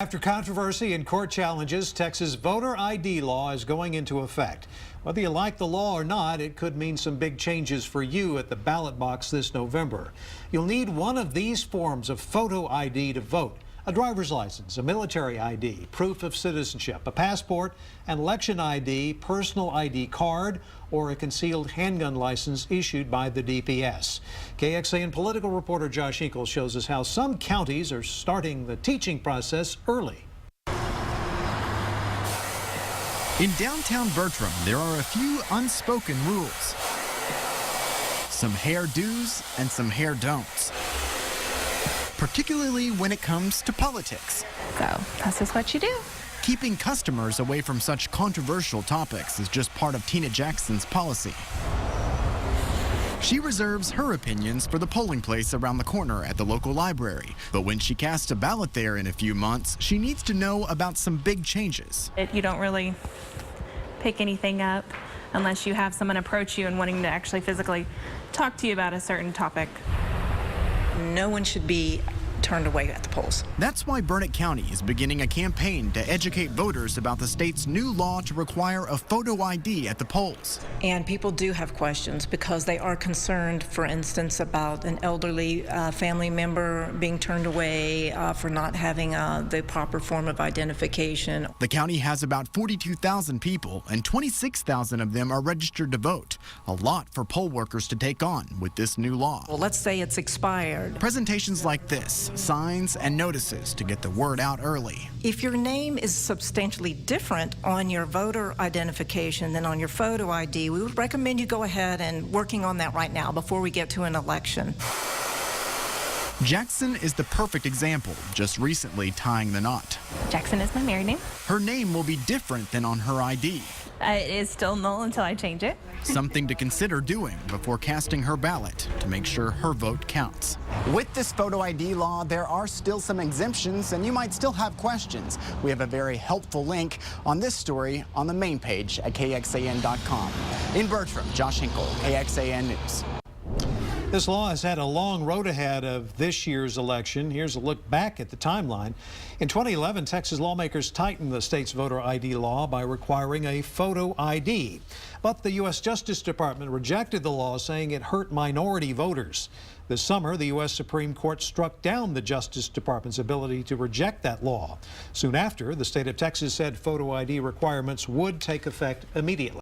After controversy and court challenges, Texas voter ID law is going into effect. Whether you like the law or not, it could mean some big changes for you at the ballot box this November. You'll need one of these forms of photo ID to vote: a driver's license, a military ID, proof of citizenship, a passport, an election ID, personal ID card, or a concealed handgun license issued by the DPS. KXAN political reporter Josh Hinkle shows us how some counties are starting the teaching process early. In downtown Bertram, there are a few unspoken rules. Some hair do's and some hair don'ts, particularly when it comes to politics. So this is what you do. Keeping customers away from such controversial topics is just part of Tina Jackson's policy. She reserves her opinions for the polling place around the corner at the local library. But when she casts a ballot there in a few months, she needs to know about some big changes. You don't really pick anything up unless you have someone approach you and wanting to actually physically talk to you about a certain topic. No one should be turned away at the polls. That's why Burnet County is beginning a campaign to educate voters about the state's new law to require a photo ID at the polls. And people do have questions because they are concerned, for instance, about an elderly family member being turned away for not having the proper form of identification. The county has about 42,000 people, and 26,000 of them are registered to vote. A lot for poll workers to take on with this new law. Well, let's say it's expired. Presentations like this, signs and notices to get the word out early. If your name is substantially different on your voter identification than on your photo ID, we would recommend you go ahead and working on that right now before we get to an election. Jackson is the perfect example, just recently tying the knot. Jackson is my married name. Her name will be different than on her ID. It is still null until I change it. Something to consider doing before casting her ballot to make sure her vote counts. With this photo ID law, there are still some exemptions, and you might still have questions. We have a very helpful link on this story on the main page at KXAN.com. In Bertram, Josh Hinkle, KXAN News. This law has had a long road ahead of this year's election. Here's a look back at the timeline. In 2011, Texas lawmakers tightened the state's voter ID law by requiring a photo ID. But the U.S. Justice Department rejected the law, saying it hurt minority voters. This summer, the U.S. Supreme Court struck down the Justice Department's ability to reject that law. Soon after, the state of Texas said photo ID requirements would take effect immediately.